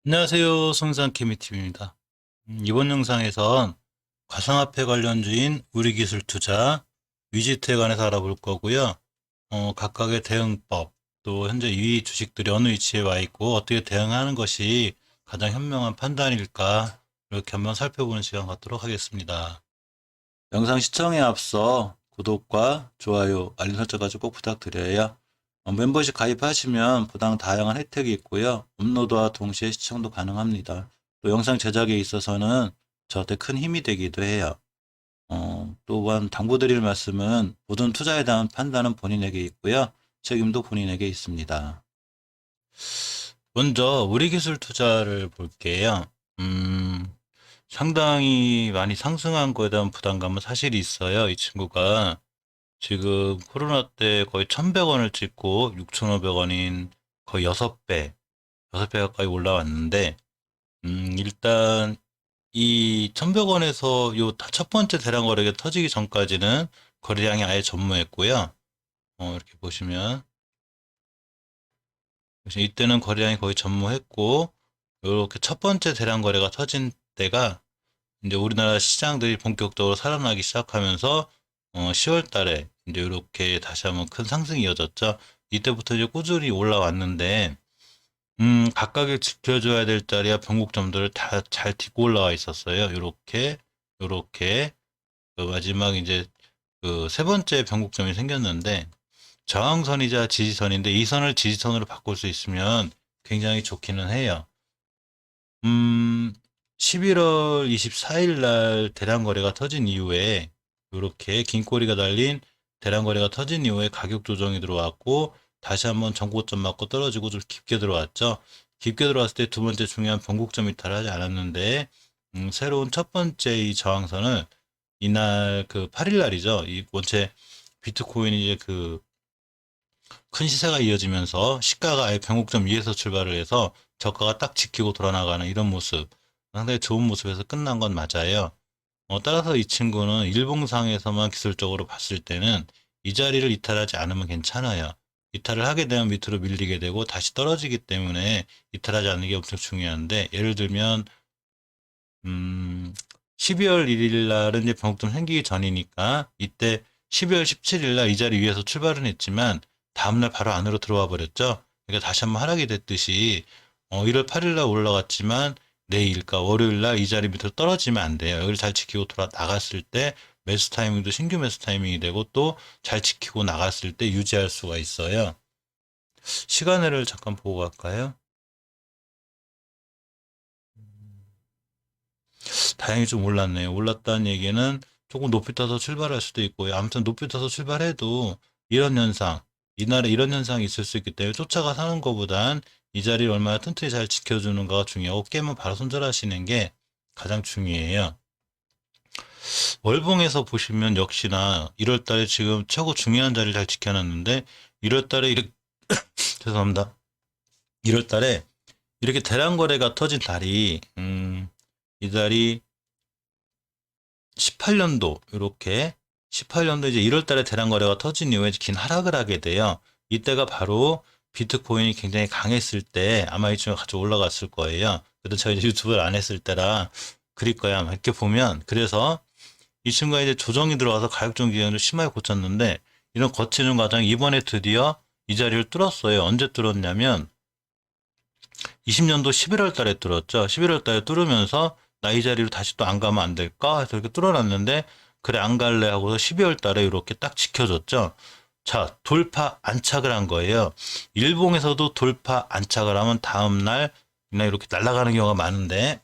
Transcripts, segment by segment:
안녕하세요. 성산케미TV입니다. 이번 영상에선 가상화폐 관련주인 우리기술투자, 위지트에 관해서 알아볼 거고요. 각각의 대응법, 또 현재 이 주식들이 어느 위치에 와 있고 어떻게 대응하는 것이 가장 현명한 판단일까 이렇게 한번 살펴보는 시간 갖도록 하겠습니다. 영상 시청에 앞서 구독과 좋아요, 알림 설정까지 꼭 부탁드려요. 멤버십 가입하시면 보다 다양한 혜택이 있고요. 업로드와 동시에 시청도 가능합니다. 또 영상 제작에 있어서는 저한테 큰 힘이 되기도 해요. 또한 당부드릴 말씀은 모든 투자에 대한 판단은 본인에게 있고요. 책임도 본인에게 있습니다. 먼저 우리기술 투자를 볼게요. 상당히 많이 상승한 거에 대한 부담감은 사실 있어요. 이 친구가 지금 코로나 때 거의 1,100원을 찍고 6,500원인 거의 6배, 6배 가까이 올라왔는데, 일단 이 1,100원에서 요 첫 번째 대량 거래가 터지기 전까지는 거래량이 아예 전무했고요. 이렇게 보시면, 이때는 거래량이 거의 전무했고, 이렇게 첫 번째 대량 거래가 터진 때가 이제 우리나라 시장들이 본격적으로 살아나기 시작하면서 10월 달에 이제 이렇게 다시 한번 큰 상승이 이어졌죠. 이때부터 이제 꾸준히 올라왔는데 각각의 지켜줘야 될 자리와 변곡점들을 다 잘 딛고 올라와 있었어요. 요렇게 그 마지막 이제 그 세 번째 변곡점이 생겼는데 저항선이자 지지선인데 이 선을 지지선으로 바꿀 수 있으면 굉장히 좋기는 해요. 11월 24일 날 대량 거래가 터진 이후에 이렇게 긴 꼬리가 달린 대량 거래가 터진 이후에 가격 조정이 들어왔고 다시 한번 전고점 맞고 떨어지고 좀 깊게 들어왔죠. 깊게 들어왔을 때 두 번째 중요한 변곡점 이탈을 하지 않았는데 새로운 첫 번째 이 저항선을 이날 그 8일 날이죠. 이 원체 비트코인이 이제 그 큰 시세가 이어지면서 시가가 아예 변곡점 위에서 출발을 해서 저가가 딱 지키고 돌아나가는 이런 모습, 상당히 좋은 모습에서 끝난 건 맞아요. 따라서 이 친구는 일봉상에서만 기술적으로 봤을 때는 이 자리를 이탈하지 않으면 괜찮아요. 이탈을 하게 되면 밑으로 밀리게 되고 다시 떨어지기 때문에 이탈하지 않는 게 엄청 중요한데, 예를 들면 12월 1일 날은 이제 변곡점 생기기 전이니까 이때 12월 17일 날 이 자리 위에서 출발은 했지만 다음날 바로 안으로 들어와 버렸죠. 그러니까 다시 한번 하락이 됐듯이 1월 8일 날 올라갔지만 내일까 월요일 날 이 자리 밑으로 떨어지면 안 돼요. 여기를 잘 지키고 돌아 나갔을 때 매수 타이밍도 신규 매수 타이밍이 되고 또 잘 지키고 나갔을 때 유지할 수가 있어요. 시간을 잠깐 보고 갈까요? 다행히 좀 올랐네요. 올랐다는 얘기는 조금 높이 떠서 출발할 수도 있고요. 아무튼 높이 떠서 출발해도 이런 현상, 이날에 이런 현상이 있을 수 있기 때문에 쫓아가 사는 것보단 이 자리를 얼마나 튼튼히 잘 지켜주는가가 중요하고 깨면 바로 손절하시는 게 가장 중요해요. 월봉에서 보시면 역시나 1월 달에 지금 최고 중요한 자리를 잘 지켜놨는데 1월 달에 이렇게 죄송합니다. 1월 달에 이렇게 대량 거래가 터진 달이 이 달이 18년도 이렇게 18년도 이제 1월 달에 대량 거래가 터진 이후에 긴 하락을 하게 돼요. 이때가 바로 비트코인이 굉장히 강했을 때 아마 이쯤에 같이 올라갔을 거예요. 그래도 제가 이제 유튜브를 안 했을 때라 그릴 거야. 이렇게 보면 그래서 이 친구가 이제 조정이 들어와서 가격 조정 기간을 심하게 고쳤는데 이런 거치는 과정 이번에 드디어 이 자리를 뚫었어요. 언제 뚫었냐면 20년도 11월 달에 뚫었죠. 11월 달에 뚫으면서 나 이 자리로 다시 또 안 가면 안 될까 해서 이렇게 뚫어놨는데 그래 안 갈래 하고서 12월 달에 이렇게 딱 지켜줬죠. 자, 돌파 안착을 한 거예요. 일봉에서도 돌파 안착을 하면 다음날 그냥 이렇게 날아가는 경우가 많은데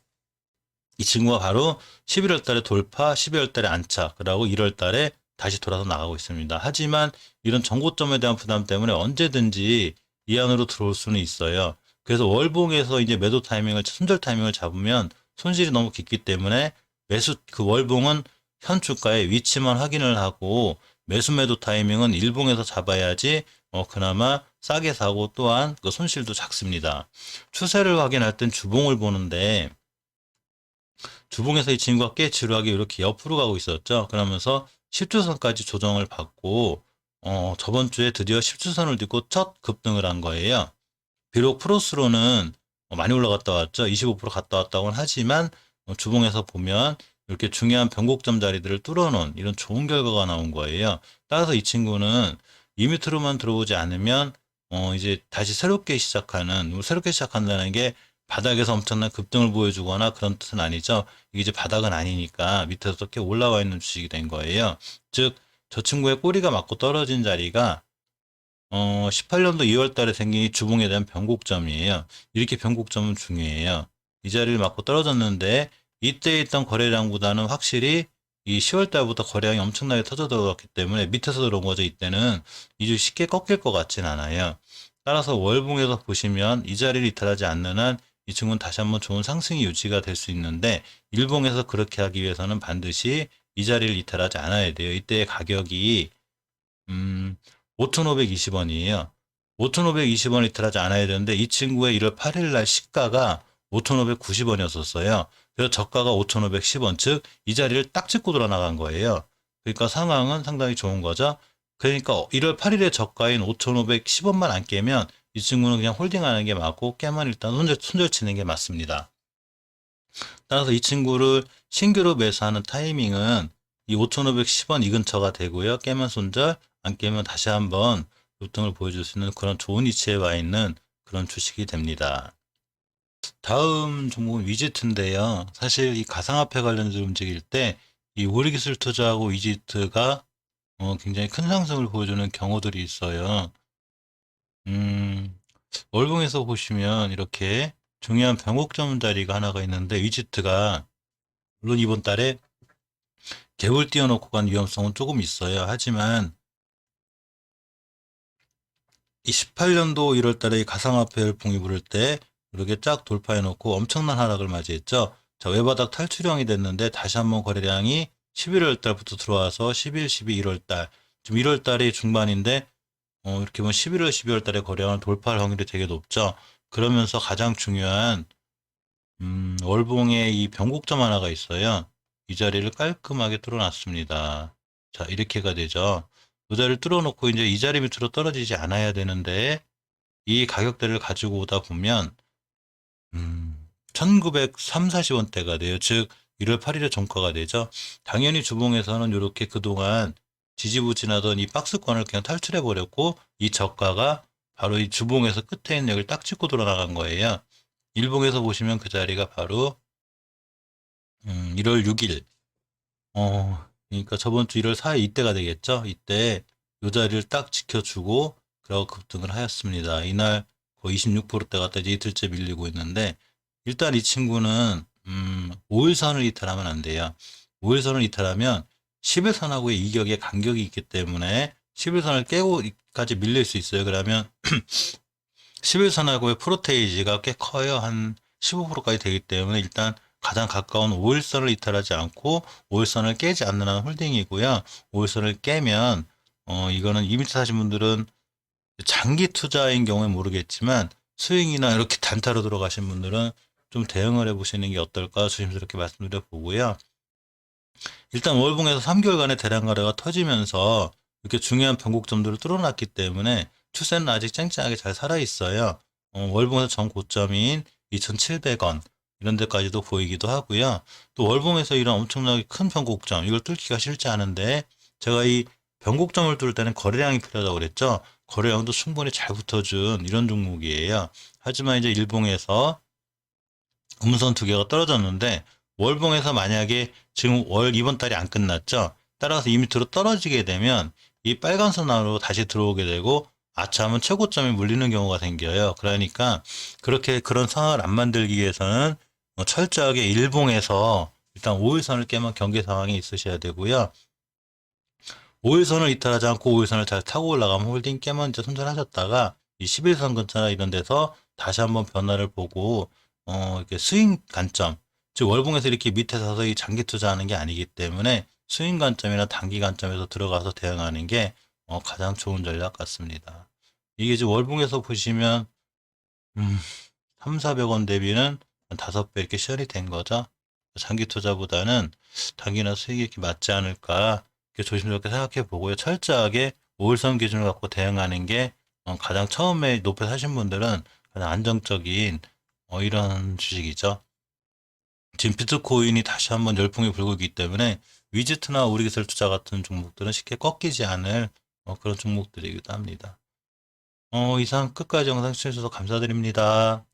이 친구가 바로 11월 달에 돌파, 12월 달에 안착, 그러고 1월 달에 다시 돌아서 나가고 있습니다. 하지만 이런 정고점에 대한 부담 때문에 언제든지 이 안으로 들어올 수는 있어요. 그래서 월봉에서 이제 매도 타이밍을, 손절 타이밍을 잡으면 손실이 너무 깊기 때문에 그 월봉은 현 주가의 위치만 확인을 하고 매수 매도 타이밍은 일봉에서 잡아야지 그나마 싸게 사고 또한 그 손실도 작습니다. 추세를 확인할 땐 주봉을 보는데 주봉에서 이 친구가 꽤 지루하게 이렇게 옆으로 가고 있었죠. 그러면서 10주선까지 조정을 받고 저번 주에 드디어 10주선을 딛고 첫 급등을 한 거예요. 비록 프로스로는 많이 올라갔다 왔죠. 25% 갔다 왔다고는 하지만 주봉에서 보면 이렇게 중요한 변곡점 자리들을 뚫어놓은 이런 좋은 결과가 나온 거예요. 따라서 이 친구는 이 밑으로만 들어오지 않으면 이제 다시 새롭게 시작한다는 게 바닥에서 엄청난 급등을 보여주거나 그런 뜻은 아니죠. 이게 이제 바닥은 아니니까 밑에서 이렇게 올라와 있는 주식이 된 거예요. 즉, 저 친구의 꼬리가 맞고 떨어진 자리가 18년도 2월 달에 생긴 이 주봉에 대한 변곡점이에요. 이렇게 변곡점은 중요해요. 이 자리를 맞고 떨어졌는데 이때 있던 거래량보다는 확실히 이 10월 달부터 거래량이 엄청나게 터져 들어갔기 때문에 밑에서 들어온 거죠. 이때는 이 주식 쉽게 꺾일 것 같진 않아요. 따라서 월봉에서 보시면 이 자리를 이탈하지 않는 한 이 친구는 다시 한번 좋은 상승이 유지가 될 수 있는데 일봉에서 그렇게 하기 위해서는 반드시 이 자리를 이탈하지 않아야 돼요. 이때의 가격이 5,520원이에요. 5,520원 이탈하지 않아야 되는데 이 친구의 1월 8일 날 시가가 5,590원이었었어요. 그래서 저가가 5,510원, 즉 이 자리를 딱 짚고 돌아 나간 거예요. 그러니까 상황은 상당히 좋은 거죠. 그러니까 1월 8일에 저가인 5,510원만 안 깨면 이 친구는 그냥 홀딩하는 게 맞고 깨만 일단 손절 치는 게 맞습니다. 따라서 이 친구를 신규로 매수하는 타이밍은 이 5,510원 이 근처가 되고요. 깨면 손절, 안 깨면 다시 한번 급등을 보여줄 수 있는 그런 좋은 위치에 와 있는 그런 주식이 됩니다. 다음 종목은 위지트인데요. 사실 이 가상화폐 관련해서 움직일 때 이 우리기술 투자하고 위지트가 굉장히 큰 상승을 보여주는 경우들이 있어요. 월봉에서 보시면 이렇게 중요한 변곡점 자리가 하나가 있는데 위지트가 물론 이번 달에 갭을 띄워놓고 간 위험성은 조금 있어요. 하지만 이 18년도 1월 달에 가상화폐 열풍이 부를 때 이렇게 쫙 돌파해놓고 엄청난 하락을 맞이했죠. 자, 외바닥 탈출형이 됐는데 다시 한번 거래량이 11월 달부터 들어와서 11, 12, 1월 달 지금 1월 달이 중반인데 이렇게 보면 11월, 12월 달에 거래량을 돌파할 확률이 되게 높죠. 그러면서 가장 중요한 월봉에 이 변곡점 하나가 있어요. 이 자리를 깔끔하게 뚫어놨습니다. 자, 이렇게가 되죠. 이 자리를 뚫어놓고 이제 이 자리 밑으로 떨어지지 않아야 되는데 이 가격대를 가지고 오다 보면 1903, 40원대가 돼요. 즉 1월 8일에 종가가 되죠. 당연히 주봉에서는 이렇게 그동안 지지부진하던 이 박스권을 그냥 탈출해 버렸고 이 저가가 바로 이 주봉에서 끝에 있는 여기를 딱 짚고 돌아나간 거예요. 일봉에서 보시면 그 자리가 바로 1월 6일 그러니까 저번 주 1월 4일 이때가 되겠죠. 이때 이 자리를 딱 지켜주고 그러고 급등을 하였습니다. 이날 거의 26%대 갔다 이제 이틀째 밀리고 있는데 일단 이 친구는 5일선을 이탈하면 안 돼요. 5일선을 이탈하면 10일선하고의 이격의 간격이 있기 때문에 10일선을 깨고까지 밀릴 수 있어요. 그러면 11선하고의 프로테이지가 꽤 커요. 한 15%까지 되기 때문에 일단 가장 가까운 5일선을 이탈하지 않고 5일선을 깨지 않는 한 홀딩이고요. 5일선을 깨면 이거는 2m 사신 분들은 장기 투자인 경우에 모르겠지만 스윙이나 이렇게 단타로 들어가신 분들은 좀 대응을 해보시는 게 어떨까 조심스럽게 말씀드려 보고요. 일단 월봉에서 3개월간의 대량 거래가 터지면서 이렇게 중요한 변곡점들을 뚫어놨기 때문에 추세는 아직 쨍쨍하게 잘 살아있어요. 월봉에서 전 고점인 2,700원 이런 데까지도 보이기도 하고요. 또 월봉에서 이런 엄청나게 큰 변곡점 이걸 뚫기가 쉽지 않은데 제가 이 변곡점을 뚫을 때는 거래량이 필요하다고 그랬죠. 거래량도 충분히 잘 붙어준 이런 종목이에요. 하지만 이제 일봉에서 음선 두 개가 떨어졌는데 월봉에서 만약에 지금 이번 달이 안 끝났죠. 따라서 이 밑으로 떨어지게 되면 이 빨간 선 안으로 다시 들어오게 되고 아차하면 최고점에 물리는 경우가 생겨요. 그러니까 그렇게 그런 상황을 안 만들기 위해서는 철저하게 일봉에서 일단 5일선을 깨면 경계 상황이 있으셔야 되고요. 5일선을 이탈하지 않고 5일선을 잘 타고 올라가면 홀딩 깨면 이제 손절하셨다가 이 11선 근처나 이런 데서 다시 한번 변화를 보고 이렇게 스윙 관점, 즉 월봉에서 이렇게 밑에 서서 이 장기 투자하는 게 아니기 때문에 스윙 관점이나 단기 관점에서 들어가서 대응하는 게 가장 좋은 전략 같습니다. 이게 지금 월봉에서 보시면 3, 400원 대비는 5배 이렇게 시연이 된 거죠. 장기 투자보다는 단기나 수익이 이렇게 맞지 않을까 이렇게 조심스럽게 생각해 보고요. 철저하게 5일선 기준을 갖고 대응하는 게 가장 처음에 높여 사신 분들은 가장 안정적인 이런 주식이죠. 지금 비트코인이 다시 한번 열풍이 불고 있기 때문에 위즈트나 우리기술 투자 같은 종목들은 쉽게 꺾이지 않을 그런 종목들이기도 합니다. 이상 끝까지 영상 시청해주셔서 감사드립니다.